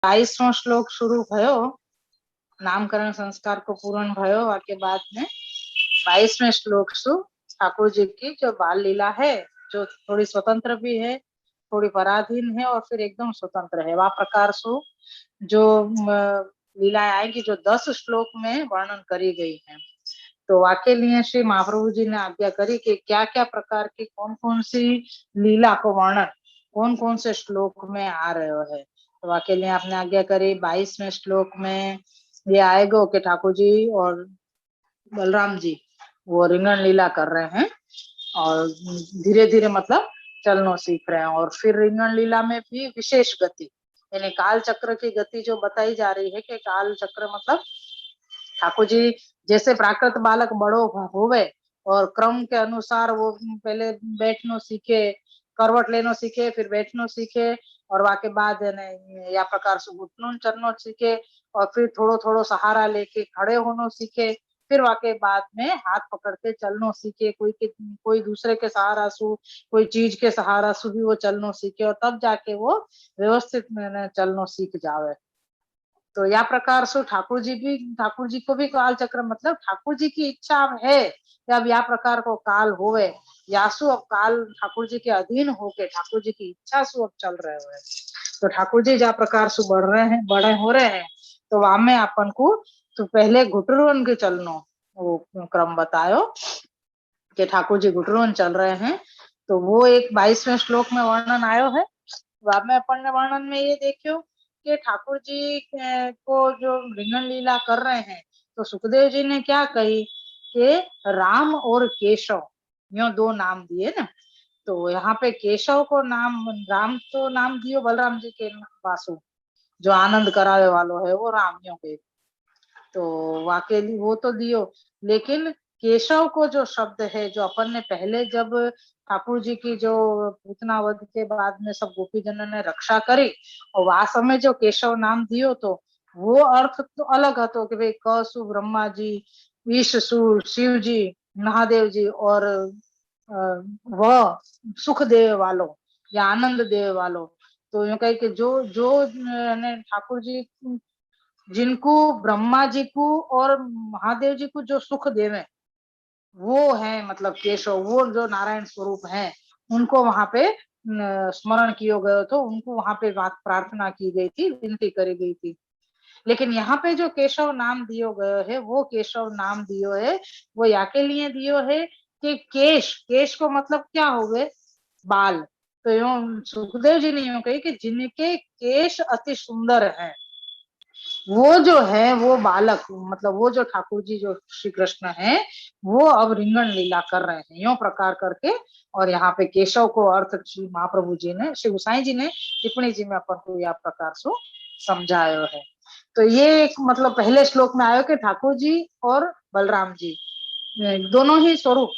22वां श्लोक शुरू भयो, नामकरण संस्कार को पूर्ण भयो के बाद में 22वें श्लोक सु ठाकुर जी की जो बाल लीला है, जो थोड़ी स्वतंत्र भी है, थोड़ी पराधीन है और फिर एकदम स्वतंत्र है, वह प्रकार सु जो लीलाएं आएगी जो 10 श्लोक में वर्णन करी गई है। तो वाके लिए श्री महाप्रभु जी ने आज्ञा करी कि क्या क्या प्रकार की कौन कौन सी लीला को वर्णन कौन कौन से श्लोक में आ रहे है। तो वाके लिए आपने आज्ञा करी 22वें श्लोक में ये आएगा कि ठाकुर जी और बलराम जी वो रिंगण लीला कर रहे हैं और धीरे धीरे मतलब चलना सीख रहे हैं। और फिर रिंगण लीला में भी विशेष गति यानी काल चक्र की गति जो बताई जा रही है कि काल चक्र मतलब ठाकुर जी जैसे प्राकृत बालक बड़ो होवे और क्रम के अनुसार वो पहले बैठनो सीखे, करवट लेनो सीखे, फिर बैठनो सीखे और वाके बाद या प्रकार से घुटनों चलनो सीखे और फिर थोड़ो थोड़ो सहारा लेके खड़े होनो सीखे, फिर वाके बाद में हाथ पकड़ के चलनो सीखे, कोई दूसरे के सहारा सु कोई चीज के सहारा सु भी वो चलनो सीखे और तब जाके वो व्यवस्थित चलनो सीख जावे। तो या प्रकार से ठाकुर जी को भी काल चक्र मतलब ठाकुर जी की इच्छा है कि अब या प्रकार को काल होवे यासु अब काल ठाकुर जी के अधीन होके ठाकुर जी की इच्छा से अब चल रहे हुए। तो ठाकुर जी जा प्रकार से बढ़ रहे हैं, बड़े हो रहे हैं, तो वहां में अपन को तो पहले घुटरुन के चलनो वो क्रम बतायो कि ठाकुर जी घुटरुन चल रहे हैं। तो वो एक 22वें श्लोक में वर्णन आयो है। बाद में अपन ने वर्णन में ये देखियो कि ठाकुर जी को जो रिंगण लीला कर रहे हैं तो सुखदेव जी ने क्या कही कि राम और केशव यो 2 नाम दिए ना। तो यहाँ पे केशव को नाम राम तो नाम दियो बलराम जी के वासु जो आनंद करावे वालो है वो राम यो के, तो वाकई वो तो दियो, लेकिन केशव को जो शब्द है जो अपन ने पहले जब ठाकुर जी की जो पूतना वध के बाद में सब गोपी जनों ने रक्षा करी और वह समय जो केशव नाम दियो तो वो अर्थ तो अलग हतो कि भाई कसु ब्रह्मा जी, ईश सु शिव जी, महादेव जी और वह सुख देव वालो या आनंद देव वालो। तो यूं कहे कि जो जो ठाकुर जी जिनको ब्रह्मा जी को और महादेव जी को जो सुख देवे वो है मतलब केशव, वो जो नारायण स्वरूप है उनको वहां पे स्मरण किया गया, तो उनको वहां पे बात प्रार्थना की गई थी, विनती करी गई थी। लेकिन यहाँ पे जो केशव नाम दियो गयो है वो केशव नाम दियो है वो या के लिए दियो है कि केश केश को मतलब क्या हो गए बाल। तो यूं सुखदेव जी ने यूं कही कि जिनके केश अति सुंदर हैं वो जो है वो बालक मतलब वो जो ठाकुर जी जो श्री कृष्ण है वो अब रिंगण लीला कर रहे हैं यो प्रकार करके। और यहाँ पे केशव को अर्थ श्री महाप्रभु जी ने श्री गोसाई जी ने टिप्पणी जी में अपन को यह प्रकार से समझायो है। तो ये एक मतलब पहले श्लोक में आयो कि ठाकुर जी और बलराम जी दोनों ही स्वरूप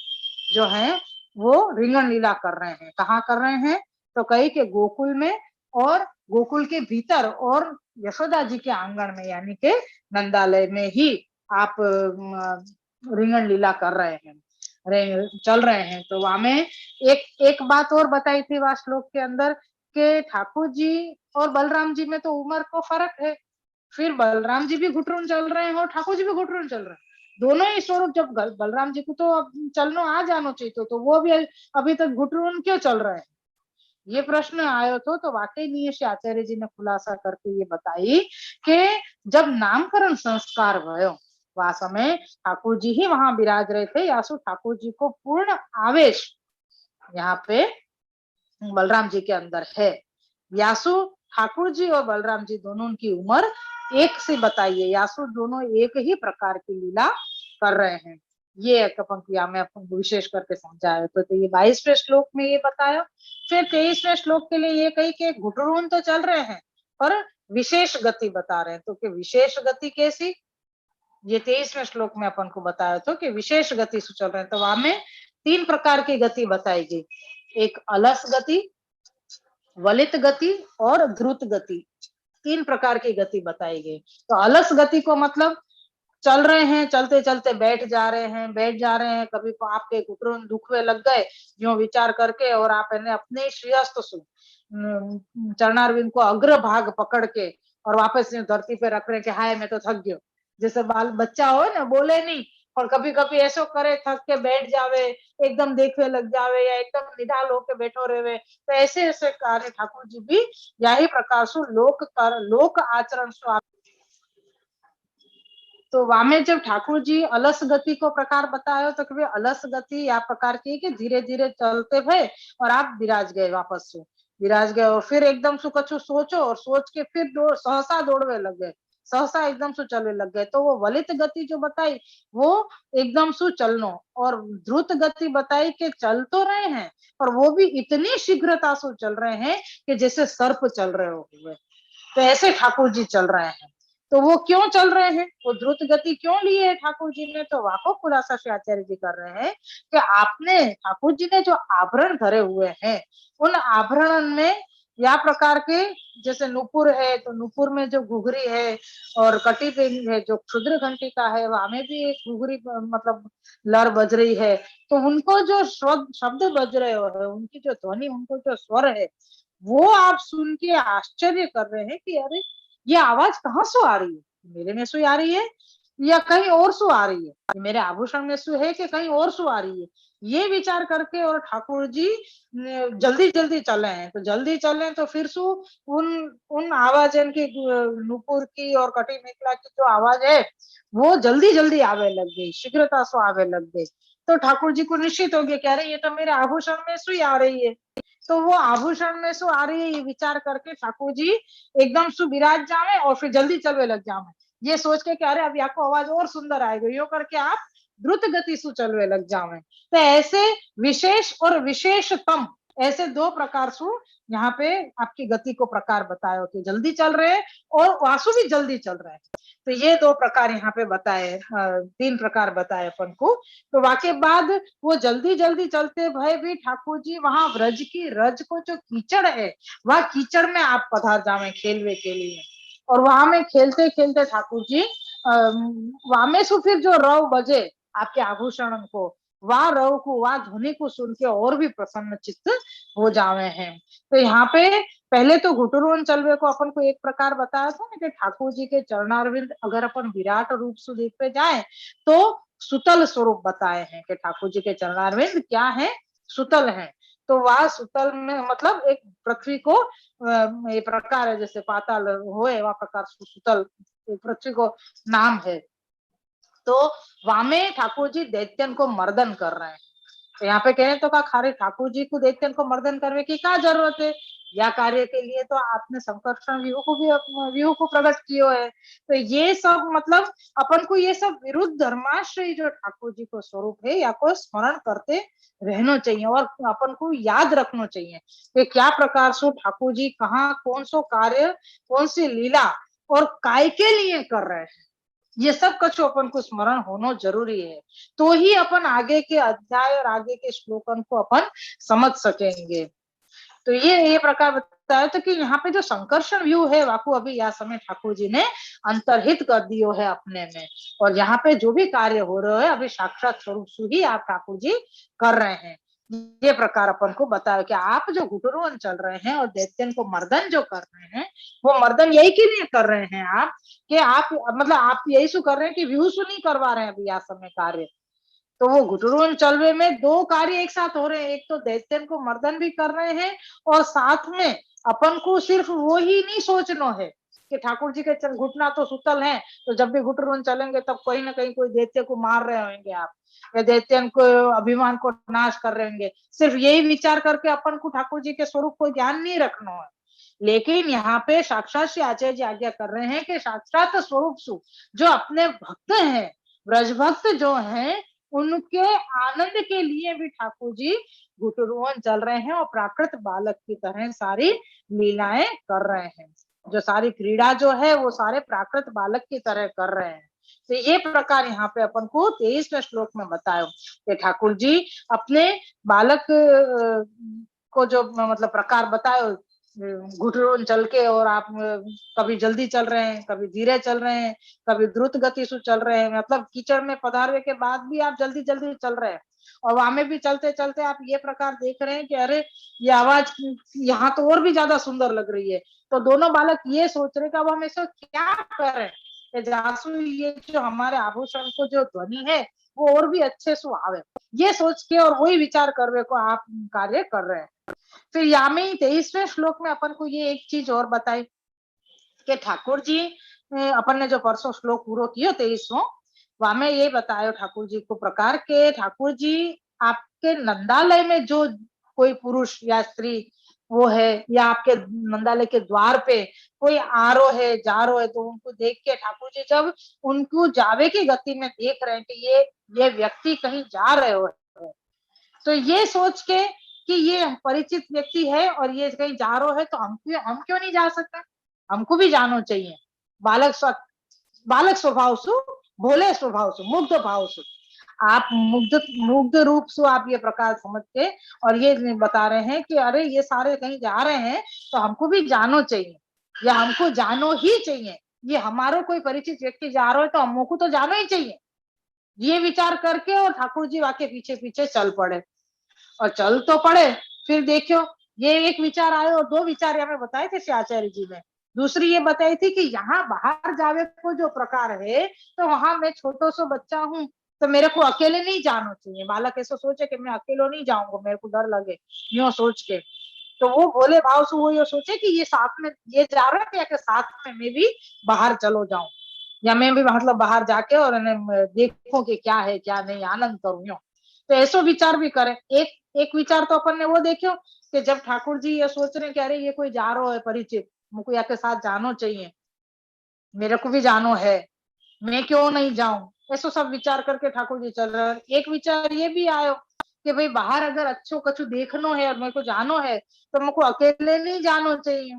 जो है वो रिंगण लीला कर रहे हैं। कहाँ कर रहे हैं तो कही के गोकुल में और गोकुल के भीतर और यशोदा जी के आंगन में यानी के नंदालय में ही आप रिंगण लीला कर रहे हैं, चल रहे हैं। तो वहां में एक एक बात और बताई थी वह श्लोक के अंदर कि ठाकुर जी और बलराम जी में तो उम्र को फर्क है, फिर बलराम जी भी घुटरुन चल रहे हैं और ठाकुर जी भी घुटरुन चल रहे हैं, दोनों ही स्वरूप। जब बलराम जी को तो अब चलना आ जाना चाहिए तो वो भी अभी तक घुटरुन क्यों चल रहे हैं, ये प्रश्न आयो तो वाकई नीयश आचार्य जी ने खुलासा करके ये बताई कि जब नामकरण संस्कार भयो वह समय ठाकुर जी ही वहां विराज रहे थे, यासु ठाकुर जी को पूर्ण आवेश यहाँ पे बलराम जी के अंदर है। यासु ठाकुर जी और बलराम जी दोनों की उम्र एक से बताइए, यासु दोनों एक ही प्रकार की लीला कर रहे हैं। ये पंक्तियां में अपन विशेष करके समझाया तो ये 22वें श्लोक में ये बताया। फिर 23वें श्लोक के लिए ये कही कि घुटरून तो चल रहे हैं पर विशेष गति बता रहे हैं। तो कि विशेष गति कैसी, ये 23वें श्लोक में अपन को बताया तो कि विशेष गति से चल रहे हैं। तो वहां में 3 प्रकार की गति बताई गई, एक अलस गति, वलित गति और द्रुत गति, 3 प्रकार की गति बताई गई। तो अलस गति को मतलब चल रहे हैं, चलते चलते बैठ जा रहे हैं, बैठ जा रहे हैं, कभी तो आपके घुटनों दुखने लग गए जो विचार करके और आप अपने श्रेयस्थ चरणारविंद को अग्र भाग पकड़ के और वापस धरती पे रख रहे कि हाय मैं तो थक गयो, जैसे बाल बच्चा हो ना बोले नहीं, और कभी कभी ऐसो करे थक के बैठ जावे, एकदम देखने लग जावे या एकदम निडाल होके बैठो रहे, तो ऐसे ऐसे कार्य ठाकुर जी भी यही प्रकार से लोक आचरण से। तो वामे जब ठाकुर जी अलस गति को प्रकार बतायो तो कभी अलस गति या प्रकार की कि धीरे धीरे चलते भय और आप विराज गए, वापस से विराज गए और फिर एकदम से कछु सोचो और सोच के फिर सहसा दौड़वे लग गए, सहसा एकदम से चलने लग गए। तो वो वलित गति जो बताई वो एकदम से चलनो, और द्रुत गति बताई कि चल तो रहे हैं और वो भी इतनी शीघ्रता से चल रहे हैं कि जैसे सर्प चल रहे हो हुए। तो ऐसे ठाकुर जी चल रहे हैं। तो वो क्यों चल रहे हैं, वो द्रुत गति क्यों लिए है ठाकुर जी ने, तो वाको खुलासा से आचार्य जी कर रहे हैं कि आपने ठाकुर जी ने जो आभरण धरे हुए हैं उन आभरण में या प्रकार के, जैसे नुपुर है तो नुपुर में जो घुघरी है, और कटी पिंग है जो क्षुद्र घंटी का है वहां में भी एक घुघरी मतलब लर बज रही है। तो उनको जो शब्द बज रहे हो, उनकी जो ध्वनि, उनको जो स्वर है, वो आप सुन के आश्चर्य कर रहे हैं कि अरे ये आवाज कहाँ से आ रही है, मेरे में से आ रही है या कहीं और से आ रही है, मेरे आभूषण में से है कि कहीं और से आ रही है, ये विचार करके और ठाकुर जी जल्दी जल्दी चले हैं। तो जल्दी चले तो फिर सु उन उन आवाज की नुपुर की और कटी निकला की जो आवाज है वो जल्दी जल्दी आवे लग गई, शीघ्रता से आवे लग गई। तो ठाकुर जी को निश्चित हो गया कह रहे ये तो मेरे आभूषण में से आ रही है। तो वो आभूषण में से आ रही है ये विचार करके ठाकुर जी एकदम सुविराज जावे और फिर जल्दी चलने लग जावे, ये सोच के कह रहे अब आपको आवाज और सुंदर आएगी, यो करके आप द्रुत गति से चलने लग जावे। तो ऐसे विशेष और विशेषतम, ऐसे दो प्रकार से यहाँ पे आपकी गति को प्रकार बताए कि जल्दी चल रहे और वासु भी जल्दी चल रहे हैं। तो ये दो प्रकार यहाँ पे बताए, तीन प्रकार बताए अपन को। तो वाके बाद वो जल्दी जल्दी चलते भय भी ठाकुर जी वहां व्रज की रज को जो कीचड़ है वह कीचड़ में आप पधार जावे खेलवे के लिए, और वहां में खेलते खेलते ठाकुर जी वहां में सु फिर जो रव बजे आपके आभूषण को, वह रव को वह ध्वनि को सुन के और भी प्रसन्न चित्त हो जावे हैं। तो यहाँ पे पहले तो घुटुरोन चलवे को अपन को एक प्रकार बताया था ना कि ठाकुर जी के चरणारविंद अगर अपन विराट रूप से देखते जाए तो सुतल स्वरूप बताए हैं कि ठाकुर जी के चरणारविंद क्या है, सुतल है। तो वह सुतल में मतलब एक पृथ्वी को ये प्रकार है, जैसे पाताल होए वह प्रकार सुतल पृथ्वी को नाम है। तो वामे ठाकुर जी दैत्यन को मर्दन कर रहे हैं। तो यहाँ पे कहें तो का खारे ठाकुर जी को दैत्यन को मर्दन करने की क्या जरूरत है, या कार्य के लिए तो आपने संकर्षण व्यूह को भी व्यूह को प्रकट किया है। तो ये सब मतलब अपन को ये सब विरुद्ध धर्माश्रय जो ठाकुर जी को स्वरूप है या को स्मरण करते रहना चाहिए और अपन को याद रखना चाहिए कि क्या प्रकार से ठाकुर जी कहाँ कौन सो कार्य कौन सी लीला और काय के लिए कर रहे हैं, ये सब कुछ अपन को स्मरण होना जरूरी है। तो ही अपन आगे के अध्याय और आगे के श्लोकन को अपन समझ सकेंगे। तो ये प्रकार बताया तो कि यहाँ पे जो संकर्षण व्यू है वाकु अभी यह समय ठाकुर जी ने अंतर्हित कर दियो है अपने में, और यहाँ पे जो भी कार्य हो रहे है अभी साक्षात स्वरूप से ही आप ठाकुर जी कर रहे हैं। ये प्रकार अपन को बताया कि आप जो घुटुरोन चल रहे हैं और दैत्यन को मर्दन जो कर रहे हैं वो मर्दन यही के लिए कर रहे हैं आप, कि आप मतलब आप यही सु कर रहे हैं कि व्यू सु नहीं करवा रहे हैं अभी यह समय कार्य। तो वो घुटुरोन चलवे में दो कार्य एक साथ हो रहे हैं, एक तो दैत्यन को मर्दन भी कर रहे हैं और साथ में अपन को सिर्फ वो ही नहीं सोचना है कि ठाकुर जी के घुटना तो सुतल है तो जब भी घुटुरोन चलेंगे तब कहीं ना कहीं कोई दैत्य को मार रहे होंगे आप, या दैत्यन को अभिमान को नाश कर रहे होंगे, सिर्फ यही विचार करके अपन को ठाकुर जी के स्वरूप को ध्यान नहीं रखना है। लेकिन यहाँ पे साक्षात श्री आचार्य जी आज्ञा कर रहे हैं कि साक्षात स्वरूप सु जो अपने भक्त हैं, ब्रज भक्त जो हैं, उनके आनंद के लिए भी ठाकुर जी घुटुरोन चल रहे हैं और प्राकृत बालक की तरह सारी लीलाएं कर रहे हैं। जो सारी क्रीड़ा जो है वो सारे प्राकृत बालक की तरह कर रहे हैं। तो ये प्रकार यहाँ पे अपन को 23वें श्लोक में बताया कि ठाकुर जी अपने बालक को जो मतलब प्रकार बताए घुटन चल के, और आप कभी जल्दी चल रहे हैं, कभी धीरे चल रहे हैं, कभी द्रुत गति से चल रहे हैं, मतलब कीचड़ में पधारने के बाद भी आप जल्दी जल्दी चल रहे हैं, और वहां में भी चलते चलते आप ये प्रकार देख रहे हैं कि अरे ये आवाज यहाँ तो और भी ज्यादा सुंदर लग रही है। तो दोनों बालक ये सोच रहे कि अब हम ऐसा क्या करें कि जासू ये जो हमारे आभूषण को जो ध्वनि है वो और भी अच्छे से आवे, ये सोच के और वही विचार करने को आप कार्य कर रहे हैं। फिर यामी 23वें श्लोक में अपन को ये एक चीज और बताई कि ठाकुर जी, अपन ने जो परसों श्लोक पूरा किया 23वां, वहां में ये बताया ठाकुर जी को प्रकार के ठाकुर जी आपके नंदालय में जो कोई पुरुष या स्त्री वो है, या आपके नंदालय के द्वार पे कोई आ रो है जा रो है, तो उनको देख के ठाकुर जी जब उनको जावे की गति में देख रहे हैं कि ये व्यक्ति कहीं जा रहे हो, तो ये सोच के कि ये परिचित व्यक्ति है और ये कहीं जा रहा है, तो हम क्यों नहीं जा सकते, हमको भी जाना चाहिए। बालक स्वभाव से, भोले स्वभाव से, मुग्ध भाव से आप मुग्ध मुग्ध रूप से आप ये प्रकार समझ के और ये बता रहे हैं कि अरे ये सारे कहीं जा रहे हैं तो हमको भी जानो चाहिए, या हमको जानो ही चाहिए, ये हमारा कोई परिचित व्यक्ति जा रहा है तो हमको तो जानो ही चाहिए, ये विचार करके और ठाकुर जी वाके पीछे पीछे चल पड़े। और चल तो पड़े, फिर देखो ये एक विचार आए और दो विचार हमें बताए थे श्री आचार्य जी ने। दूसरी ये बताई थी कि यहाँ बाहर जावे को जो प्रकार है, तो वहां मैं छोटो सो बच्चा हूँ, तो मेरे को अकेले नहीं जाना चाहिए। बालक ऐसा सोचे कि मैं अकेले नहीं जाऊंगा, मेरे को डर लगे, यूं सोच के, तो वो भोले भाव से वो ये सोचे कि ये साथ में ये जा रहे थे, या साथ में मैं भी बाहर चलो जाऊं, या मैं भी मतलब बाहर जाके और देखो कि क्या है क्या नहीं, आनंद करूं यूं। तो ऐसा विचार भी करें। एक विचार तो अपन ने वो देखो कि जब ठाकुर जी ये सोच रहे हैं कि अरे ये कोई जा रहा है परिचित, मुझको या के साथ जानो चाहिए, मेरे को भी जानो है, मैं क्यों नहीं जाऊं, ऐसा सब विचार करके ठाकुर जी चल रहे हैं। एक विचार ये भी आयो कि भाई बाहर अगर अच्छो कछु देखनो है और मेरे को जानो है, तो मेरे को अकेले नहीं जानो चाहिए,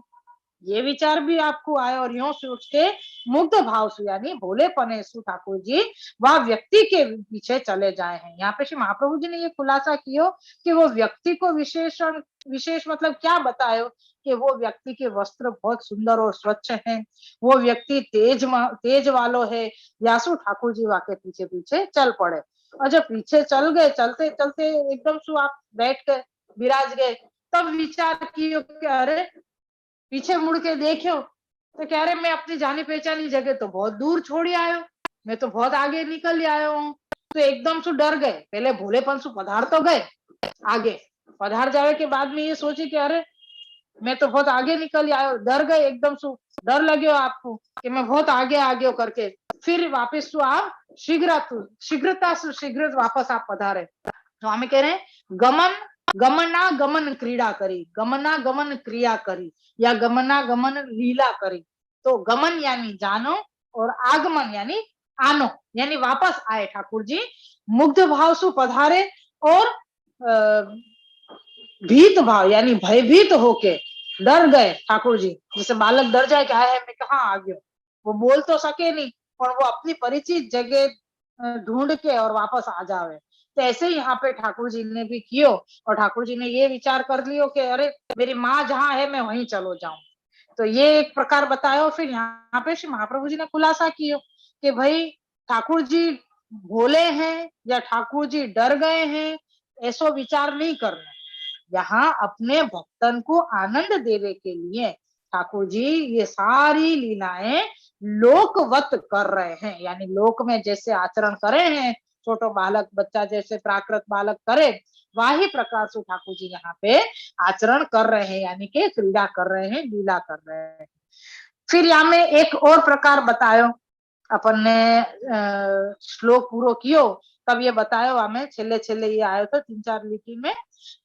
ये विचार भी आपको आए। और यूं सोच के मुग्ध भाव से यानी भोले पने सु ठाकुर जी वह व्यक्ति के पीछे चले जाए हैं। यहाँ पे श्री महाप्रभु जी ने ये खुलासा किया कि वो व्यक्ति को विशेष मतलब क्या बतायो कि वो व्यक्ति के वस्त्र बहुत सुंदर और स्वच्छ हैं, वो व्यक्ति तेज वालो है। यासु ठाकुर जी वाके पीछे पीछे चल पड़े, और जब पीछे चल गए, चलते चलते एकदम सु आप बैठ गए, विराज गए, तब विचार किए कि अरे पीछे मुड़ के देखो, तो कह रहे मैं अपनी जानी पहचानी जगह तो बहुत दूर छोड़ आयो, मैं तो बहुत आगे निकल आया हूँ। तो एकदम से डर गए, पहले भोलेपन से पधार तो गए, आगे पधार जाने के बाद में ये सोचे कि अरे मैं तो बहुत आगे निकल आयो, डर गए एकदम से, डर लगे आपको कि मैं बहुत आगे आगे करके, फिर वापस तो आप शीघ्रता से शीघ्र वापस आप पधारे। तो हमें कह रहे हैं गमना गमन क्रीड़ा करी, गमना गमन क्रिया करी, या गमना गमन लीला करी। तो गमन यानी जानो, और आगमन यानी आनो, यानी वापस आए ठाकुर जी, मुग्ध भाव से पधारे, और भीत भाव यानी भयभीत होके डर गए ठाकुर जी, जैसे बालक डर जाए कि है मैं कहाँ आ गया, वो बोल तो सके नहीं, और वो अपनी परिचित जगह ढूंढ के और वापस आ जावे। तो ऐसे ही यहाँ पे ठाकुर जी ने भी कियो, और ठाकुर जी ने ये विचार कर लियो कि अरे मेरी माँ जहाँ है मैं वहीं चलो जाऊं। तो ये एक प्रकार बताया। फिर यहाँ पे श्री महाप्रभु जी ने खुलासा किया कि भाई ठाकुर जी भोले हैं या ठाकुर जी डर गए हैं, ऐसा विचार नहीं करना। यहाँ अपने भक्तन को आनंद देने के लिए ठाकुर जी ये सारी लीलाएं लोकवत कर रहे हैं, यानी लोक में जैसे आचरण करे हैं, छोटो बालक बच्चा जैसे प्राकृत बालक करे, वही प्रकार से ठाकुर जी यहाँ पे आचरण कर रहे हैं, यानी कि क्रीड़ा कर रहे हैं, लीला कर रहे हैं। फिर यहाँ में एक और प्रकार बतायो, अपन ने श्लोक पूरो कियो, तब ये बतायो हमें छेले छेले ये आयो था 3-4 लिखी में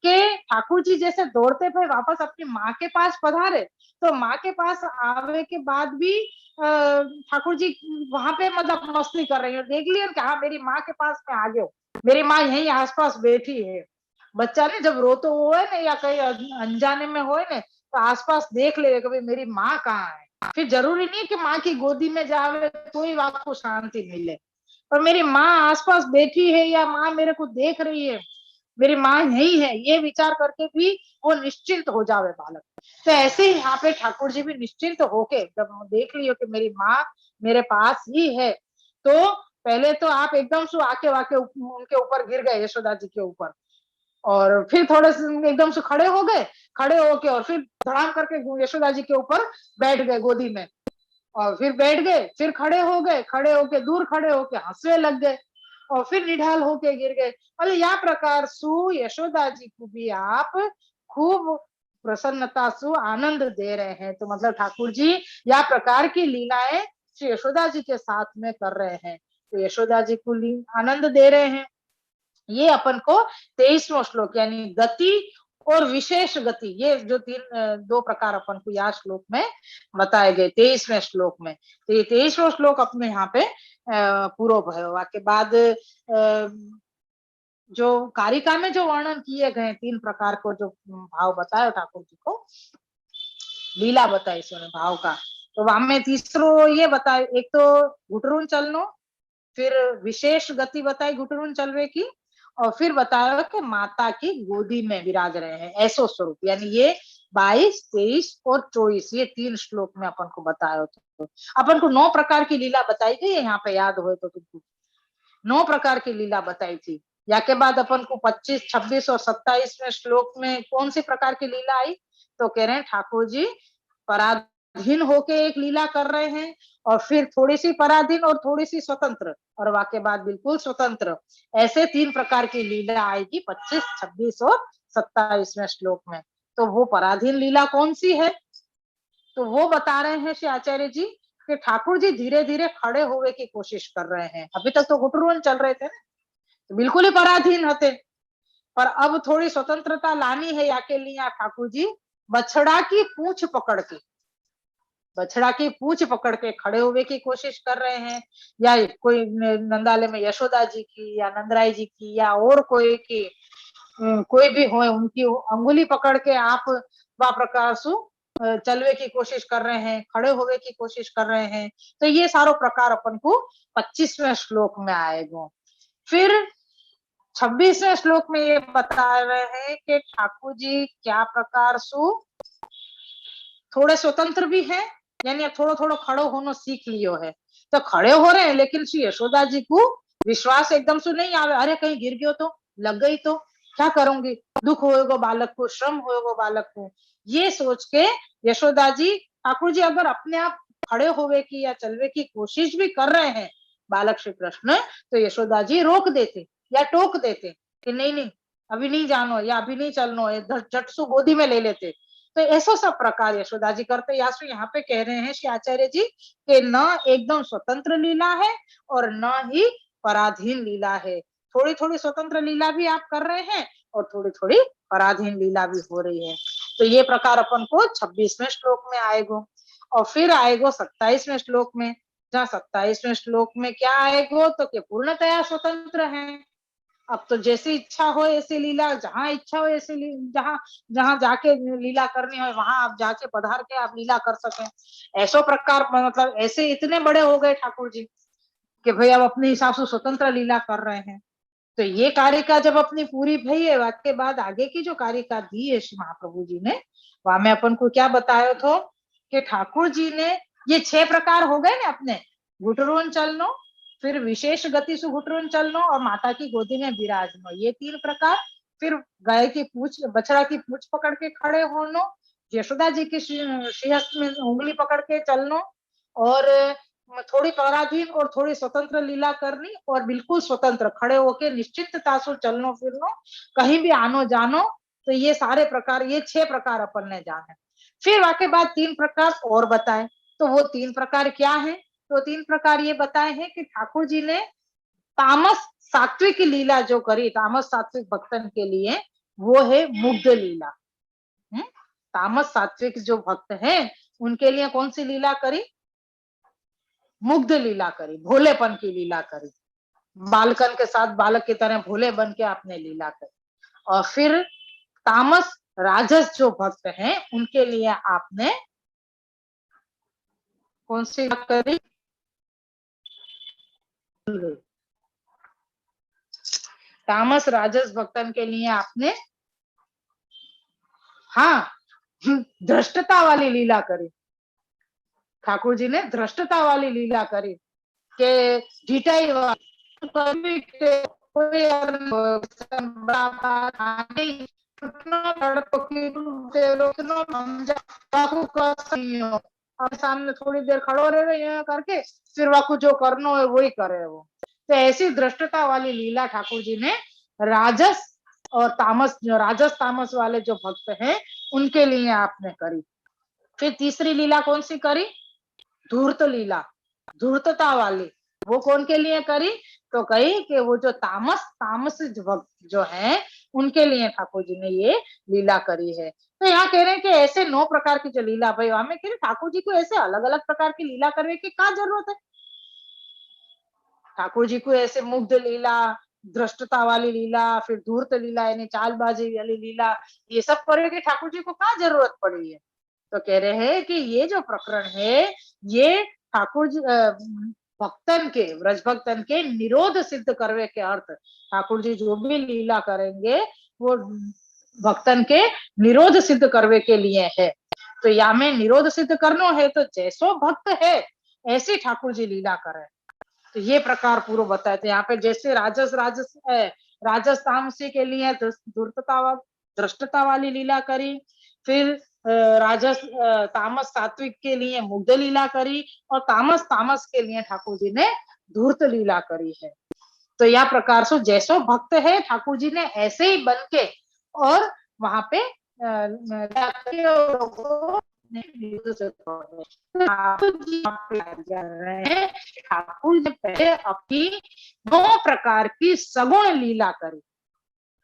कि ठाकुर जी जैसे दौड़ते पे वापस अपनी माँ के पास पधारे, तो माँ के पास आवे के बाद भी ठाकुर जी वहां पे मतलब मस्ती कर रही है, देख लिया कि हाँ मेरी माँ के पास मैं आ गया, मेरी माँ यहीं आसपास बैठी है। बच्चा ने जब रोतो हो है ना, या कहीं अनजाने में हो ना, तो आसपास देख ले कि मेरी माँ कहाँ है। फिर जरूरी नहीं कि माँ की गोदी में जावे तो ही आपको शांति मिले, पर मेरी माँ आसपास बैठी है या माँ मेरे को देख रही है, मेरी माँ यही है, ये विचार करके भी वो निश्चिंत हो जावे बालक। तो ऐसे ही यहाँ पे ठाकुर जी भी निश्चिंत होके जब देख लियो कि मेरी माँ मेरे पास ही है, तो पहले तो आप एकदम से आके वाके उनके ऊपर गिर गए, यशोदा जी के ऊपर, और फिर थोड़े से एकदम से खड़े हो गए, खड़े होके और फिर धड़ाम करके यशोदा जी के ऊपर बैठ गए गोदी में, और फिर बैठ गए, फिर खड़े हो गए, खड़े होके दूर खड़े होके हंसने लग गए, और फिर निढाल होके गिर गए। मतलब या प्रकार सु यशोदा जी को भी आप खूब प्रसन्नता सु आनंद दे रहे हैं। तो मतलब ठाकुर जी या प्रकार की लीलाएं श्री यशोदा जी के साथ में कर रहे हैं, तो यशोदा जी को आनंद दे रहे हैं। ये अपन को 23वां श्लोक यानी गति और विशेष गति, ये जो दो प्रकार अपन को यहाँ श्लोक में बताए गए 23वें श्लोक में। तो ये 23वां श्लोक अपने यहाँ पे पूरा भयो। के बाद जो कारिका में जो वर्णन किए गए 3 प्रकार को जो भाव बताया ठाकुर जी को, लीला बताई इसने भाव का, तो वहां में तीसरो ये बताए, एक तो घुटरून चलनो, फिर विशेष गति बताई घुटरून चलवे की, और फिर बताया कि माता की गोदी में विराज रहे हैं ऐसो स्वरूप। यानी ये 22, 23 और 24 ये 3 श्लोक में अपन को बताया। तो अपन को 9 प्रकार की लीला बताई गई है, यहाँ पे याद हो तो तुमको 9 प्रकार की लीला बताई थी। या के बाद अपन को 25, 26 और 27वें श्लोक में कौन सी प्रकार की लीला आई, तो कह रहे हैं ठाकुर जी पराधीन होके एक लीला कर रहे हैं, और फिर थोड़ी सी पराधीन और थोड़ी सी स्वतंत्र, और वाके बाद बिल्कुल स्वतंत्र, ऐसे 3 प्रकार की लीला आएगी 25, 26 और 27वें श्लोक में। तो वो पराधीन लीला कौन सी है, तो वो बता रहे हैं श्री आचार्य जी कि ठाकुर जी धीरे धीरे खड़े होने की कोशिश कर रहे हैं। अभी तक तो घुटरुन चल रहे थे ना, तो बिल्कुल ही पराधीन होते, पर अब थोड़ी स्वतंत्रता लानी है या के लिए ठाकुर जी बछड़ा की पूंछ पकड़ के, बछड़ा की पूंछ पकड़ के खड़े हुए की कोशिश कर रहे हैं, या कोई नंदाले में यशोदा जी की या नंदराय जी की या और कोई की, कोई भी हो उनकी अंगुली पकड़ के आप वा प्रकार सु चलवे की कोशिश कर रहे हैं, खड़े होवे की कोशिश कर रहे हैं। तो ये सारो प्रकार अपन को 25वें श्लोक में आएगा। फिर 26वें श्लोक में ये बता रहे हैं कि ठाकुर जी क्या प्रकार सु थोड़े स्वतंत्र भी है, यानी थोड़ा थोड़ा खड़े होना सीख लियो है, तो खड़े हो रहे हैं, लेकिन श्री यशोदा जी को विश्वास एकदम से नहीं आवे, अरे कहीं गिर गयो तो, लग गई तो क्या करूंगी, दुख होएगा बालक को, श्रम होएगा बालक को, ये सोच के यशोदा जी ठाकुर जी अगर अपने आप खड़े होवे की या चलवे की कोशिश भी कर रहे हैं बालक श्री कृष्ण, तो यशोदा जी रोक देते या टोक देते कि नहीं नहीं अभी नहीं जानो या अभी नहीं चलनो, झट से गोदी में ले लेते। तो ऐसा सब प्रकार यशोदा जी करते। या यहाँ पे कह रहे हैं श्री आचार्य जी कि न एकदम स्वतंत्र लीला है और न ही पराधीन लीला है, थोड़ी थोड़ी स्वतंत्र लीला भी आप कर रहे हैं और थोड़ी थोड़ी पराधीन लीला भी हो रही है। तो ये प्रकार अपन को 26वें श्लोक में आएगा, और फिर आएगा 27वें श्लोक में, जहाँ 27वें श्लोक में क्या आएगा तो कि पूर्णतया स्वतंत्र है। अब तो जैसी इच्छा हो ऐसी लीला, जहाँ इच्छा हो ऐसी जहाँ जहाँ जाके लीला करनी हो वहां आप जाके पधार के आप लीला कर सके, ऐसो प्रकार मतलब ऐसे इतने बड़े हो गए ठाकुर जी कि भाई अब अपने हिसाब से स्वतंत्र लीला कर रहे हैं। तो ये कारिका जब अपनी पूरी भई है, उसके बाद आगे की जो कारिका दी है श्री महाप्रभु जी ने, वहां में अपन को क्या बताया था कि ठाकुर जी ने ये 6 प्रकार हो गए ना अपने, घुटरोन चलनो, फिर विशेष गति से घुटरोन चलनो और माता की गोदी में विराजनो, ये 3 प्रकार, फिर गाय की पूछ बछड़ा की पूछ पकड़ के खड़े होनो, यशोदा जी की श्रीहस्त में उंगली पकड़ के चलनो, और थोड़ी पराधीन और थोड़ी स्वतंत्र लीला करनी, और बिल्कुल स्वतंत्र खड़े होके निश्चिंतता से चलनो फिरनो, कहीं भी आनो जानो। तो ये सारे प्रकार, ये 6 प्रकार अपन ने जाने। फिर वाके बाद 3 प्रकार और बताए, तो वो 3 प्रकार क्या है, तो 3 प्रकार ये बताए हैं कि ठाकुर जी ने तामस सात्विक लीला जो करी तामस सात्विक भक्तन के लिए, वो है मुग्ध लीला। तामस सात्विक जो भक्त हैं उनके लिए कौन सी लीला करी, मुग्ध लीला करी, भोलेपन की लीला करी, बालकन के साथ बालक की तरह भोले बन के आपने लीला करी। और फिर तामस राजस जो भक्त हैं उनके लिए आपने कौन सी करी, तामस राजस भक्तन के लिए आपने हाँ धृष्टता वाली लीला करी। ठाकुर जी ने धृष्टता वाली लीला करी के ढिठाई वाली कोई और सामने थोड़ी देर खड़ो रहे यहाँ करके फिर वाकू जो करना है वही करे वो। तो ऐसी दृष्टता वाली लीला ठाकुर जी ने राजस और तामस, जो राजस तामस वाले जो भक्त हैं उनके लिए आपने करी। फिर तीसरी लीला कौन सी करी? धूर्त लीला, धूर्तता वाली। वो कौन के लिए करी? तो कही कि वो जो तामसिक भक्त जो है उनके लिए ठाकुर जी ने ये लीला करी है। तो यहाँ कह रहे हैं कि ऐसे 9 प्रकार की जो लीला, भाई हमें कह रहे ठाकुर जी को ऐसे अलग अलग प्रकार की लीला करने की क्या जरूरत है? ठाकुर जी को ऐसे मुग्ध लीला, दृष्टता वाली लीला, फिर धूर्त लीला यानी चालबाजी वाली लीला, ये सब करने की ठाकुर जी को क्या जरूरत पड़ी है? तो कह रहे हैं कि ये जो प्रकरण है ये ठाकुर जी भक्तन के, व्रज भक्तन के निरोध सिद्ध करने के अर्थ, ठाकुर जी जो भी लीला करेंगे वो भक्तन के निरोध सिद्ध करने के लिए है। तो या में निरोध सिद्ध करना है तो जैसो भक्त है ऐसे ठाकुर जी लीला करे। तो ये प्रकार पूर्व बताए थे यहाँ पे। जैसे राजस राजस है, राजस तामसी के लिए धूर्तता दृष्टता वाली लीला करी, फिर राजस तामस सात्विक के लिए मुग्ध लीला करी, और तामस तामस के लिए ठाकुर जी ने धूर्त लीला करी है। तो यह प्रकार से जैसो भक्त है ठाकुर जी ने ऐसे ही बन के और वहां पे ठाकुर ने पहले अपनी 9 प्रकार की सगुण लीला करी।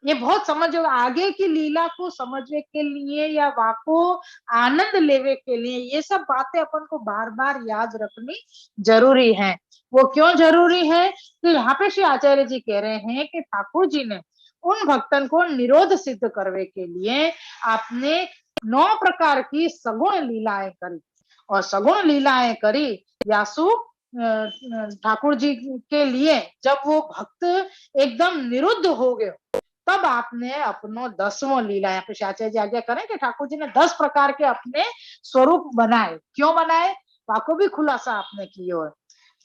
ये बहुत समझो, आगे की लीला को समझने के लिए या वाको आनंद लेवे के लिए ये सब बातें अपन को बार बार याद रखनी जरूरी है। वो क्यों जरूरी है? तो यहाँ पे श्री आचार्य जी कह रहे हैं कि ठाकुर जी ने उन भक्तन को निरोध सिद्ध करने के लिए आपने 9 प्रकार की सगुण लीलाएं करी। और सगुण लीलाएं करी यासु ठाकुर जी के लिए जब वो भक्त एकदम निरुद्ध हो गए तब आपने अपनो 10वां लीला, यहाँ पे आचार्य जी आज्ञा करें कि ठाकुर जी ने 10 प्रकार के अपने स्वरूप बनाए। क्यों बनाए? वाको भी खुलासा आपने किए है,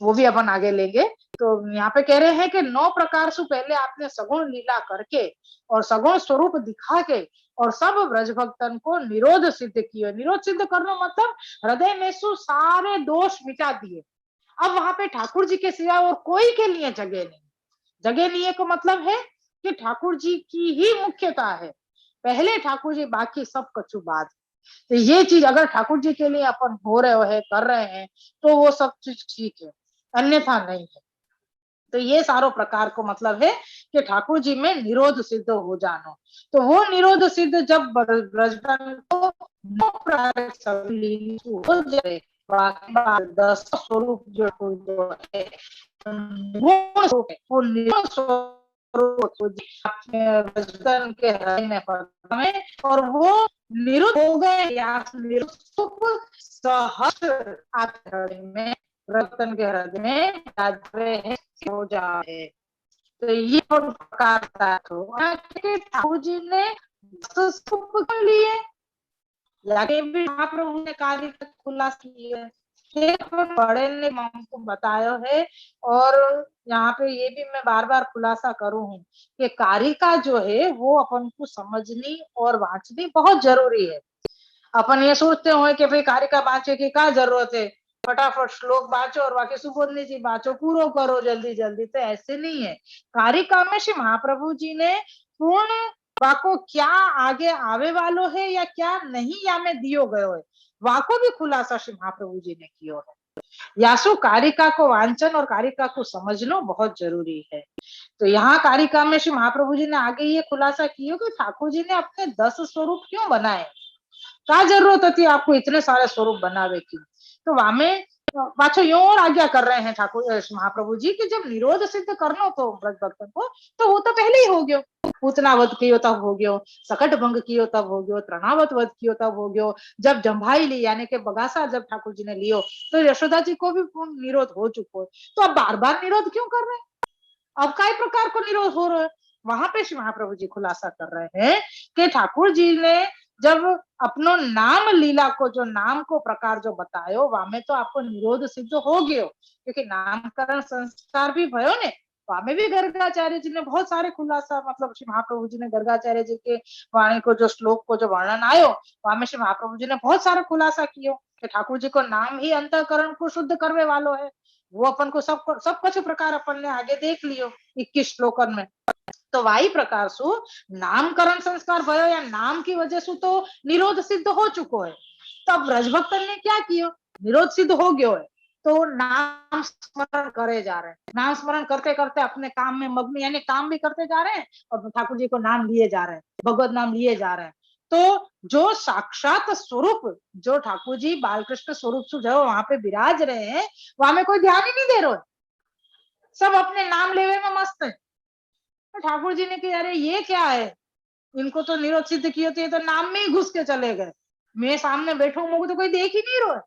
वो भी अपन आगे लेंगे। तो यहाँ पे कह रहे हैं कि 9 प्रकार से पहले आपने सगुण लीला करके और सगुण स्वरूप दिखा के और सब ब्रज भक्तन को निरोध सिद्ध किए। निरोध सिद्ध करना मतलब हृदय में सु सारे दोष मिटा दिए। अब वहां पे ठाकुर जी के सिवा और कोई के लिए जगह नहीं। जगह नहीं को मतलब है कि ठाकुर जी की ही मुख्यता है, पहले ठाकुर जी बाकी सब कछु बाद। तो ये चीज अगर ठाकुर जी के लिए अपन हो रहे हैं, कर रहे हैं, तो वो सब चीज ठीक है, अन्यथा नहीं है। तो ये सारो प्रकार को मतलब है कि ठाकुर जी में निरोध सिद्ध हो जाना। तो वो निरोध सिद्ध जब ब्रजमन को हो जाए, 10 स्वरूप जो है वो निर्गुण स्वरूप के हृदय में और वो निरुद्ध हो गए या सहज आपके हृदय में, रतन के हृदय में हो जाए। तो ये प्रकार था। तो ठाकुर जी ने लिए लगे भी महाप्रभु ने कार्य का खुलासा किया बड़े ने हमको बताया है। और यहाँ पे ये भी मैं बार बार खुलासा करूँ हूँ कि कारिका जो है वो अपन को समझनी और वांचनी बहुत जरूरी है। अपन ये सोचते हो कि भाई कारिका बाँचे की क्या जरूरत है, फटाफट श्लोक बाँचो और बाकी सुबोधनी जी बाँचो, पूरा करो जल्दी जल्दी। तो ऐसे नहीं है। कारिका में श्री महाप्रभु जी ने पूर्ण वाको क्या आगे आवे वालो है या क्या नहीं या में दियो गयो है, वाको भी खुलासा श्री महाप्रभु जी ने किया है। यासु कारिका को वांचन और कारिका को समझना बहुत जरूरी है। तो यहाँ कारिका में श्री महाप्रभु जी ने आगे ये खुलासा किया कि ठाकुर जी ने अपने 10 स्वरूप क्यों बनाए, क्या जरूरत थी आपको इतने सारे स्वरूप बनावे की। तो वामे पाछो यो और आज्ञा कर रहे हैं ठाकुर महाप्रभु जी कि जब निरोध सिद्ध करना तो ब्रज भक्तन को, तो वो तो पहले ही हो गयो। पूतनावत कियो तब हो गयो, सकट भंग कियो तब हो गयो, तृणावत वध कियो तब हो गयो। जब जम्भाई ली यानी के बगासा जब ठाकुर जी ने लियो तो यशोदा जी को भी पूर्ण निरोध हो चुको है। तो अब बार बार निरोध क्यों कर रहे हैं? अब काय प्रकार को निरोध हो रहा है? वहां पे श्री महाप्रभु जी खुलासा कर रहे हैं कि ठाकुर जी ने जब अपनो नाम लीला को जो नाम को प्रकार जो बतायो वामे तो आपको निरोध सिद्ध हो गयो, क्योंकि नामकरण संस्कार भी भयो ने। वामे भी गर्गाचार्य जी ने बहुत सारे खुलासा, मतलब श्री महाप्रभु जी ने गर्गाचार्य जी के वाणी को जो श्लोक को जो वर्णन आयो, वामे श्री महाप्रभु जी ने बहुत सारा खुलासा कियो कि ठाकुर जी को नाम ही अंतःकरण को शुद्ध करने वालो है। वो अपन को सब कुछ प्रकार अपन ने आगे देख लियो 21 श्लोकन में। तो वाही प्रकार सु नामकरण संस्कार भयो या नाम की वजह से तो निरोध सिद्ध हो चुको है। तो अब ब्रजभक्तन ने क्या किया, निरोध सिद्ध हो गयो है तो नाम स्मरण करे जा रहे हैं, नाम स्मरण करते करते अपने काम में मग्न, यानी काम भी करते जा रहे हैं और ठाकुर जी को नाम लिए जा रहे हैं, भगवत नाम लिए जा रहे हैं। तो जो साक्षात स्वरूप जो ठाकुर जी बालकृष्ण स्वरूप से जो वहां पे विराज रहे हैं, वहां में कोई ध्यान ही नहीं दे रहे, सब अपने नाम लेवे में मस्त है। तो ठाकुर जी ने कहा अरे ये क्या है, इनको तो निरोध सिद्ध किए थे, तो नाम में ही घुस के चले गए, मैं सामने बैठू मुझे तो कोई देख ही नहीं रहा।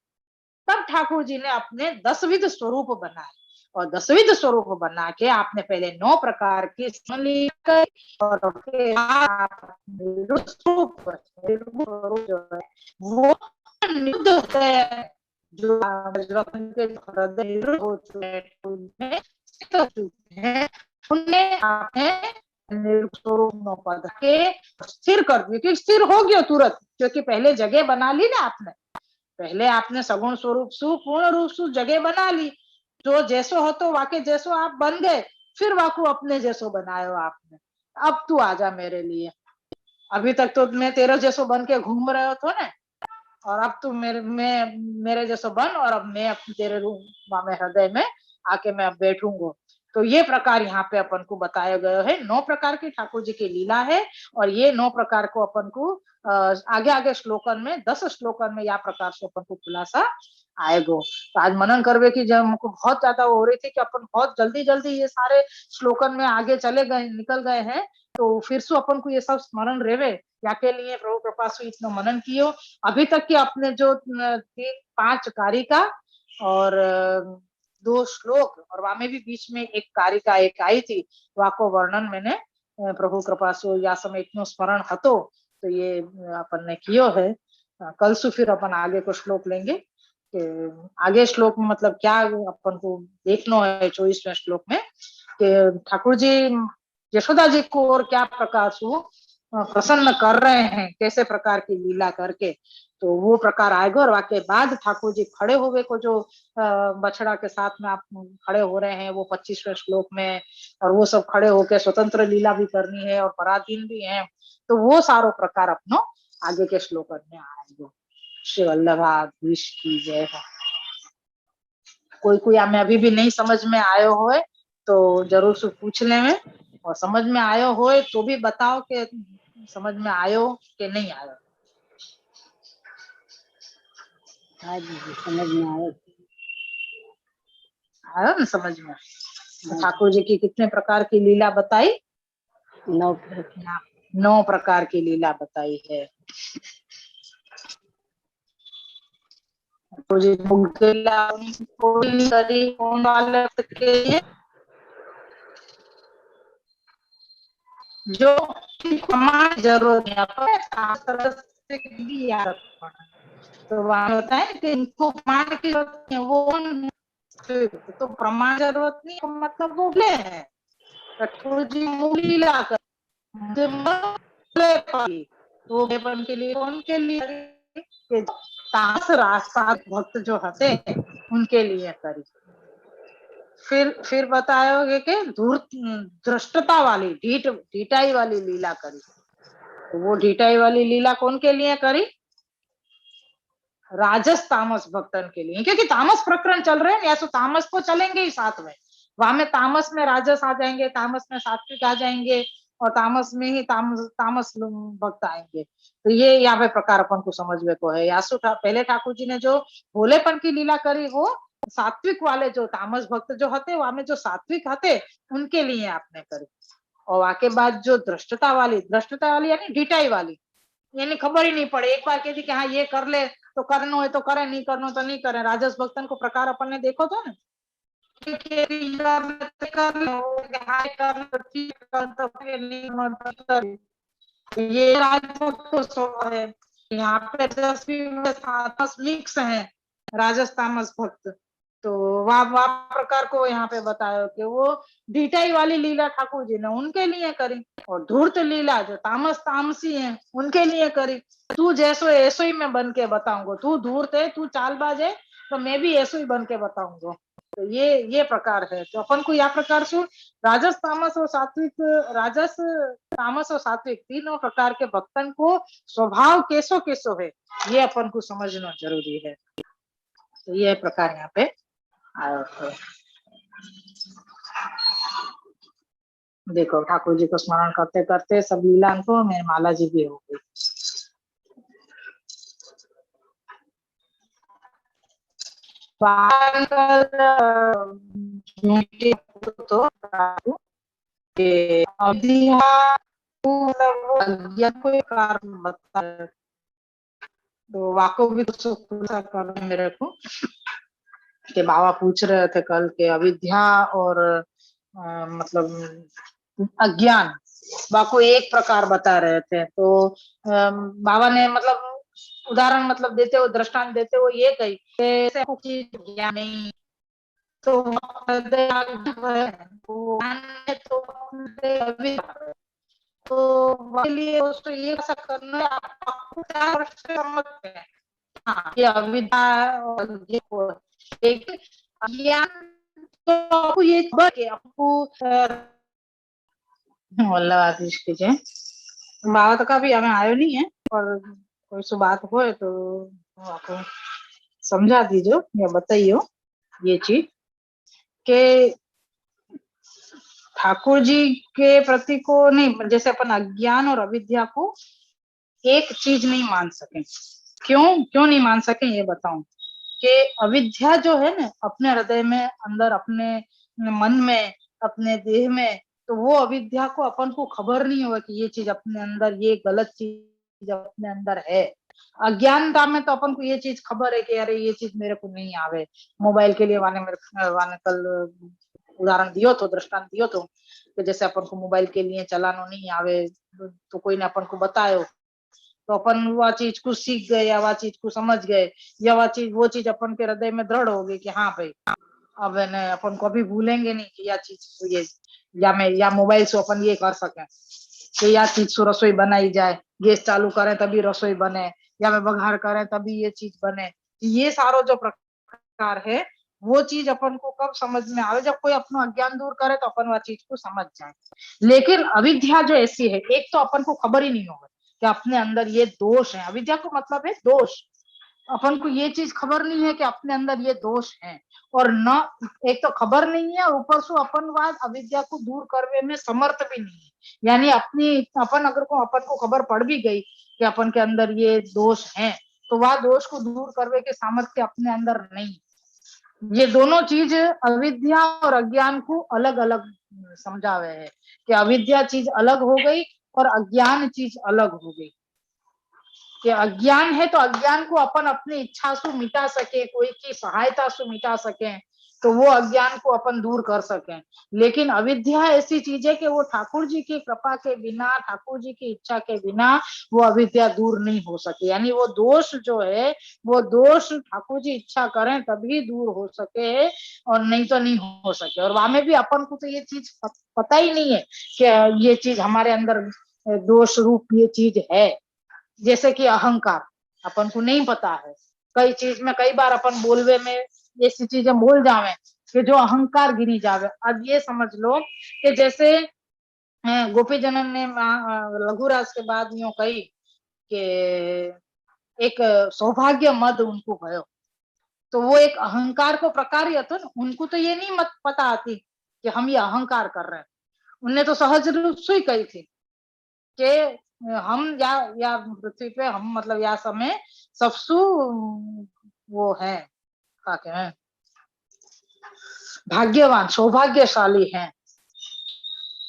तब ठाकुर जी ने अपने 10विध स्वरूप बनाए और 10विध स्वरूप बना के आपने पहले 9 प्रकार की और जो है वो निरुद्ध है, जो हृदय हो चुके हैं उन्हें आपने स्वरूप पद के स्थिर कर दिया, क्योंकि स्थिर हो गया तुरंत, क्योंकि पहले जगह बना ली ना आपने, पहले आपने सगुण स्वरूप सु पूर्ण रूप सु जगह बना ली, जो जैसो हो तो वाके जैसो आप बन गए, फिर वाकू अपने जैसो बनायो आपने। अब तू आजा मेरे लिए, अभी तक तो मैं तेरे जैसो बन के घूम रहे हो तो ना, और अब तू मेरे जैसो बन, और अब मैं अपने तेरे रूम में हृदय में आके मैं अब बैठूंगा। तो ये प्रकार यहाँ पे अपन को बताया गया है, 9 प्रकार की ठाकुर जी की लीला है, और ये 9 प्रकार को अपन को आगे आगे श्लोकन में 10 श्लोकन में या प्रकार से अपन को खुलासा आएगो। तो आज मनन करवे की जब हमको बहुत ज्यादा हो रही थी कि अपन बहुत जल्दी जल्दी ये सारे श्लोकन में आगे चले गए, निकल गए हैं, तो फिर से अपन को ये सब स्मरण रेवे या के लिए प्रभु कृपा से इतना मनन कियो। अभी तक के अपने जो 3-5 कारिका और 2 श्लोक, और वहां में भी बीच में एक कारिका एक आई थी, वाको वर्णन मैंने प्रभु कृपा से या समय इतना स्मरण हतो, तो ये अपन ने कियो है। कल से फिर अपन आगे को श्लोक लेंगे, आगे श्लोक में मतलब क्या अपन को देखना है 24वें श्लोक में, कि ठाकुर जी यशोदा जी को और क्या प्रकार से प्रसन्न कर रहे हैं, कैसे प्रकार की लीला करके, तो वो प्रकार आएगा। और वाके बाद ठाकुर जी खड़े हुए को जो बछड़ा के साथ में आप खड़े हो रहे हैं वो 25वें श्लोक में, और वो सब खड़े होके स्वतंत्र लीला भी करनी है और पराधीन भी है, तो वो सारो प्रकार अपनो आगे के श्लोक में आएगा। श्री वल्लभाधीश की जय। कोई हमें अभी भी नहीं समझ में आयो होए तो जरूर से पूछ ले में, और समझ में आयो होए तो भी बताओ कि समझ में आयो कि नहीं आयो। हाँ जी समझ में आयो, आयो ना समझ में। ठाकुर जी की कितने प्रकार की लीला बताई, 9 प्रकार की लीला बताई है। वाले के लिए जो प्रमाण जरूरत है शास्त्र से भी याद रखना, तो वहां होता है कि इनको प्रमाण की जरूरत है, वो तो प्रमाण जरूरत नहीं, मतलब वो ले है ठाकुर जी मूली ला कर वो बेपन के लिए उनके लिए तास रास्ता भक्त जो हते उनके लिए करी। फिर बताओगे कि धूर्त धृष्टता वाली ढीठाई वाली लीला करी, तो वो ढीठाई वाली लीला कौन के लिए करी, राजस तामस भक्तन के लिए, क्योंकि तामस प्रकरण चल रहे हैं, या तो तामस तो चलेंगे ही साथ में, वहां में तामस में राजस आ जाएंगे, तामस में सात्विक आ जाएंगे, और तामस में ही तामस भक्त आएंगे। तो ये यहाँ पे प्रकार अपन को समझ में को है। यासु पहले ठाकुर जी ने जो भोलेपन की लीला करी वो सात्विक वाले जो तामस भक्त जो हते, वहां में जो सात्विक हते उनके लिए आपने करी। और आके बाद जो दृष्टता वाली यानी ढिटाई वाली, यानी खबर ही नहीं पड़े, एक बार कहती कि हाँ ये कर ले तो करनो है तो करे, नहीं करनो तो नहीं करे। राजस भक्तन को प्रकार अपन ने देखो तो ना, के लीला में तो कर लो, हाय कर लो, ठीक कर तो फिर नहीं मत कर। ये राजभक्त को स्वभाव है। यहाँ पे 10 मिक्स है, राजस तामस भक्त। तो वह प्रकार को यहाँ पे बताया कि वो ढिठाई वाली लीला ठाकुर जी ने उनके लिए करी, और धूर्त लीला जो तामस तामसी है उनके लिए करी। तू जैसो ऐसो ही मैं बन के बताऊंगा, तू धूर्त है, तू चालबाज है, तो मैं भी ऐसो ही बन के बताऊंगा। तो ये प्रकार है। तो अपन को यह प्रकार से राजस तामस और सात्विक, राजस तामस और सात्विक तीनों प्रकार के भक्तन को स्वभाव कैसो कैसो है, ये अपन को समझना जरूरी है। तो ये प्रकार यहाँ पे आया है। देखो ठाकुर जी को स्मरण करते करते सब लीला को मेरी माला जी भी हो गई। तो कोई कारण बता, तो वाको भी तो कर मेरे को कि बाबा पूछ रहे थे कल के अविद्या और मतलब अज्ञान बाको एक प्रकार बता रहे थे। तो बाबा ने मतलब उदाहरण मतलब देते हुए, दृष्टांत देते हुए ये कही कि ज्ञान नहीं तो तो लिए उसको ये ऐसा करना है, आपको 4 वर्ष से समझते हैं। हाँ, ये अविद्या और ये एक ज्ञान, तो आपको ये खबर के आपको वल्लभ आशीष की जय। बाबा तो कभी हमें आयो नहीं है, और कोई सो बात हो तो आपको समझा दीजो या बताइयो ये चीज के ठाकुर जी के प्रति को नहीं, जैसे अपन अज्ञान और अविद्या को एक चीज नहीं मान सके। क्यों क्यों नहीं मान सके ये बताऊं कि अविद्या जो है ना अपने हृदय में, अंदर अपने मन में, अपने देह में, तो वो अविद्या को अपन को खबर नहीं हुआ कि ये चीज अपने अंदर, ये गलत चीज अपने अंदर है। अज्ञानता में तो अपन को ये चीज खबर है कि अरे ये चीज मेरे को नहीं आवे। मोबाइल के लिए वाने कल उदाहरण दियो तो, दृष्टांत दियो तो, कि जैसे अपन को मोबाइल के लिए चलानो नहीं आवे, तो कोई ने अपन को बतायो, तो अपन वह चीज को सीख गए या वह चीज को समझ गए, या वह चीज वो चीज अपन के हृदय में दृढ़ हो गई कि हाँ भाई अब है अपन को अभी भूलेंगे नहीं कि यह चीज ये, या मैं या मोबाइल से अपन ये कर सके कि यह चीज से रसोई बनाई जाए, गैस चालू करें तभी रसोई बने, या मैं बघार करें तभी ये चीज बने। ये सारो जो प्रकार है वो चीज अपन को कब समझ में आवे, जब कोई अपना अज्ञान दूर करे तो अपन वह चीज को समझ जाए। लेकिन अविद्या जो ऐसी है, एक तो अपन को खबर ही नहीं होगा कि अपने अंदर ये दोष है। अविद्या को मतलब है दोष। अपन को ये चीज खबर नहीं है कि अपने अंदर ये दोष है, और न एक तो खबर नहीं है, ऊपर से अपन वाद अविद्या को दूर करने में समर्थ भी नहीं है। यानी अपनी अपन अगर को अपन को खबर पड़ भी गई कि अपन के अंदर ये दोष है, तो वह दोष को दूर करने के सामर्थ्य अपने अंदर नहीं। ये दोनों चीज अविद्या और अज्ञान को अलग अलग समझावे है कि अविद्या चीज अलग हो गई और अज्ञान चीज अलग हो गई। कि अज्ञान है तो अज्ञान को अपन अपनी इच्छा से मिटा सके, कोई की सहायता से मिटा सके, तो वो अज्ञान को अपन दूर कर सके। लेकिन अविद्या ऐसी चीज है कि वो ठाकुर जी की कृपा के बिना, ठाकुर जी की इच्छा के बिना वो अविद्या दूर नहीं हो सके। यानी वो दोष जो है, वो दोष ठाकुर जी इच्छा करें तभी दूर हो सके, और नहीं तो नहीं हो सके। और वहां में भी अपन को तो ये चीज पता ही नहीं है कि ये चीज हमारे अंदर दोष रूप ये चीज है। जैसे कि अहंकार अपन को नहीं पता है, कई चीज में कई बार अपन बोलवे में ऐसी चीजें बोल जावे कि जो अहंकार गिरी जावे। अब ये समझ लो कि जैसे गोपी जनन ने लघुराज के बाद यूं कही कि एक सौभाग्य मद उनको भयो, तो वो एक अहंकार को प्रकार ही હતો। उनको तो ये नहीं मत पता आती कि हम ये अहंकार कर रहे हैं। उनने तो सहज रूप से ही कही थी कि हम या पृथ्वी पे हम मतलब या समय सबसु वो है क्या कहें, भाग्यवान सौभाग्यशाली हैं।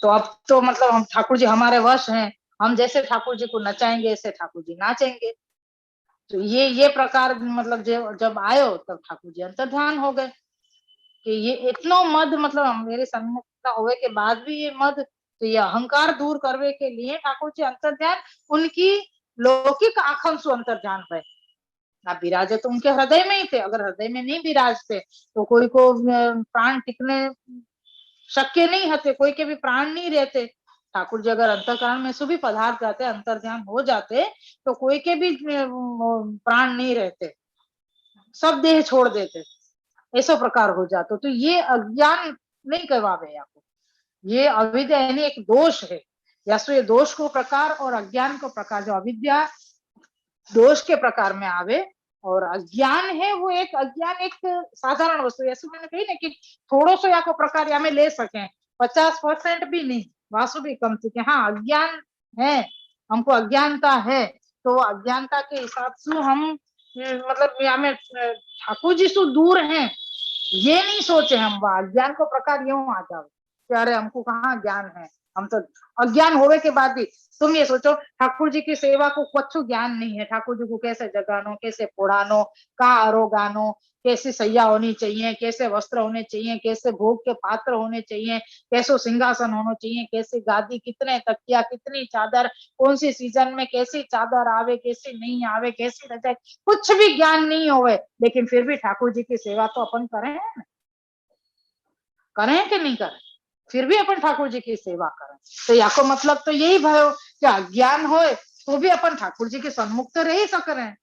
तो अब तो मतलब हम ठाकुर जी हमारे वश हैं, हम जैसे ठाकुर जी को नचाएंगे ऐसे ठाकुर जी नाचेंगे। तो ये प्रकार मतलब जब आयो तब ठाकुर जी अंतर्ध्यान हो गए। कि ये इतनो मद मतलब मेरे सन्मुख होवे के बाद भी ये मद, तो ये अहंकार दूर करवे के लिए ठाकुर जी अंतर ध्यान उनकी लौकिक आंखों से अंतर ध्यान भय। आप विराजे तो उनके हृदय में ही थे, अगर हृदय में नहीं विराजते तो कोई को प्राण टिकने शक्य नहीं होते, कोई के भी प्राण नहीं रहते। ठाकुर जी अगर अंतःकरण में से भी पदार्थ जाते, अंतर ध्यान हो जाते, तो कोई के भी प्राण नहीं रहते, सब देह छोड़ देते, ऐसा प्रकार हो जाता। तो ये अज्ञान नहीं करवावे आपको, ये अविद्या यानी एक दोष है। या तो ये दोष को प्रकार और अज्ञान को प्रकार, जो अविद्या दोष के प्रकार में आवे और अज्ञान है वो एक अज्ञान एक साधारण वस्तु, ऐसे मैंने कही ना कि थोड़ो सो या को प्रकार या में ले सके, 50% भी नहीं, वासु भी कम थी कि हाँ अज्ञान है, हमको अज्ञानता है, तो अज्ञानता के हिसाब से हम मतलब या में ठाकुर जी से दूर हैं ये नहीं सोचे हम, अज्ञान को प्रकार यूं आ जाओ कि अरे हमको कहाँ ज्ञान है, हम तो अज्ञान होने के बाद भी तुम ये सोचो ठाकुर जी की सेवा को कुछ ज्ञान नहीं है, ठाकुर जी को कैसे जगानो, कैसे पोड़ानो, कहाँ आरोगानो, कैसी सैया होनी चाहिए, कैसे वस्त्र होने चाहिए, कैसे भोग के पात्र होने चाहिए, कैसे सिंहासन होना चाहिए, कैसी गादी, कितने तकिया, कितनी चादर, कौन सी सीजन में कैसी चादर आवे, कैसी नहीं आवे, कैसी रजाई, कुछ भी ज्ञान नहीं होवे, लेकिन फिर भी ठाकुर जी की सेवा तो अपन करें, करें कि नहीं करें, फिर भी अपन ठाकुर जी की सेवा करें। तो या को मतलब तो यही भयो कि अज्ञान होए तो भी अपन ठाकुर जी के सन्मुख तो रह ही सक रहे हैं,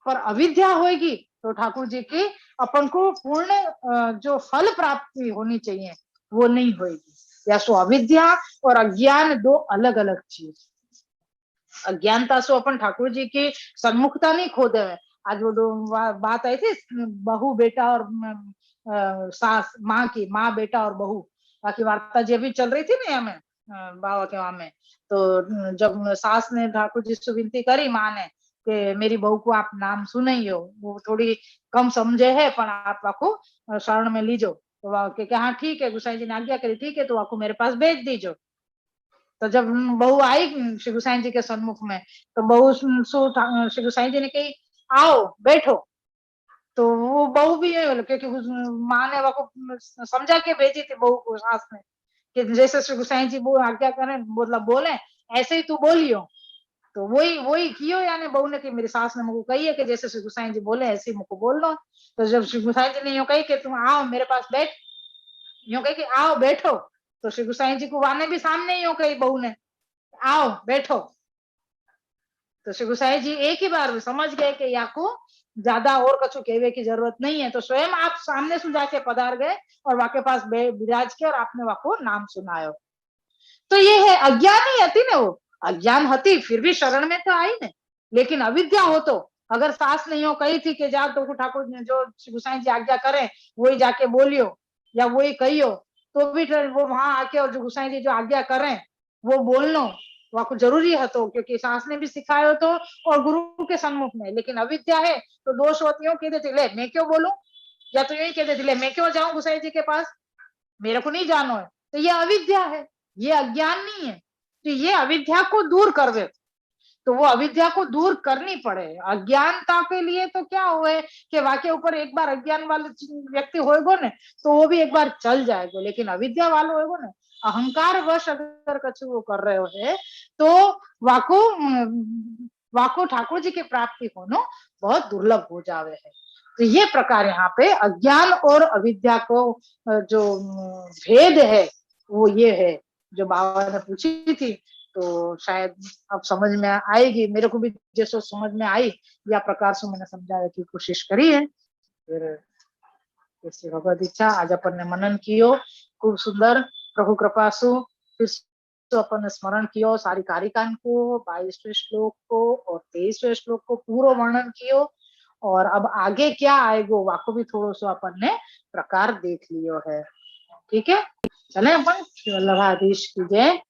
पर अविद्या होगी तो ठाकुर जी की अपन को पूर्ण जो फल प्राप्ति होनी चाहिए वो नहीं होगी। या सो अविद्या और अज्ञान दो अलग अलग चीज। अज्ञानता से अपन ठाकुर जी की सन्मुखता नहीं खो दे। आज वो बात आई थी बहू बेटा और सास माँ की, माँ बेटा और बहू, बाकी वार्ता जी अभी चल रही थी ना हमें बाबा के वहां में, तो जब सास ने ठाकुर जी से विनती करी माँ ने कि मेरी बहू को आप नाम सुनाइयो, वो थोड़ी कम समझे है पर आप वाको शरण में लीजो, तो वह के हाँ ठीक है, गुसाई जी ने आज्ञा करी, ठीक है तो वाको मेरे पास भेज दीजो। तो जब बहू आई श्री गुसाई जी के सन्मुख में, तो बहू श्री गुसाई जी ने कही आओ बैठो, तो वो बहू भी है बोले, क्योंकि माँ ने वो समझा के भेजी थी बहू को सास ने कि जैसे श्री गुसाई जी वो आज्ञा करें मतलब बोले ऐसे ही तू बोलियो, तो वही वही कियो, यानी बहू ने कि मेरी सास ने मुझको कही है कि जैसे श्री गुसाई जी बोले ऐसे ही मुझको बोल लो। तो जब श्री गुसाई जी ने यूं कही कि तुम आओ मेरे पास बैठ, यूं कही कि आओ बैठो, तो श्री गुसाई जी को वाने भी सामने यूं कही बहू ने आओ बैठो, तो श्री गुसाई जी एक ही बार में समझ गए कि याको ज्यादा और कछु कहवे की जरूरत नहीं है, तो स्वयं आप सामने सुन जाके पधार गए और वाके पास विराज के और आपने वाको नाम सुनायो। तो ये है अज्ञान ही हती ने, वो अज्ञान हती फिर भी शरण में तो आई ने, लेकिन अविद्या हो तो अगर सास नहीं हो कही थी कि जा तो ठाकुर ने जो गुसाई जी आज्ञा करे वही जाके बोलियो या वही कहियो, तो भी वो वहां आके और जो गुसाई जी जो आज्ञा करें वो बोलनो वहां जरूरी है, तो क्योंकि सास ने भी सिखाया तो और गुरु के सन्मुख में, लेकिन अविद्या है तो दोष होती हो कह देती ले मैं क्यों बोलूं, या तो यही कह देती ले मैं क्यों जाऊं गुसाई जी के पास, मेरे को नहीं जानो है, तो ये अविद्या है, ये अज्ञान नहीं है। तो ये अविद्या को दूर कर दे, तो वो अविद्या को दूर करनी पड़े। अज्ञानता के लिए तो क्या हुए कि वाके ऊपर एक बार अज्ञान वाले व्यक्ति होएगो ने तो वो भी एक बार चल जाएगा, लेकिन अविद्या वाले होएगो ने अहंकार वश अगर कछु वो कर रहे हो है तो वाको वाको ठाकुर जी की प्राप्ति होना बहुत दुर्लभ हो जावे है। तो ये प्रकार यहाँ पे अज्ञान और अविद्या को जो भेद है वो ये है जो बाबा ने पूछी थी, तो शायद अब समझ में आएगी, मेरे को भी जैसे समझ में आई या प्रकार से मैंने समझाने की कोशिश करी है। फिर जैसे भगवत इच्छा आज अपन ने मनन कियो खूब सुंदर प्रभु कृपा सु, फिर तो अपन ने स्मरण कियो सारी कारिकान को 22वें श्लोक को और 23वें श्लोक को पूरा वर्णन कियो, और अब आगे क्या आएगो वाको भी थोड़ा सा अपन ने प्रकार देख लियो है। ठीक है, चले अपन वल्लभाधीश की जय।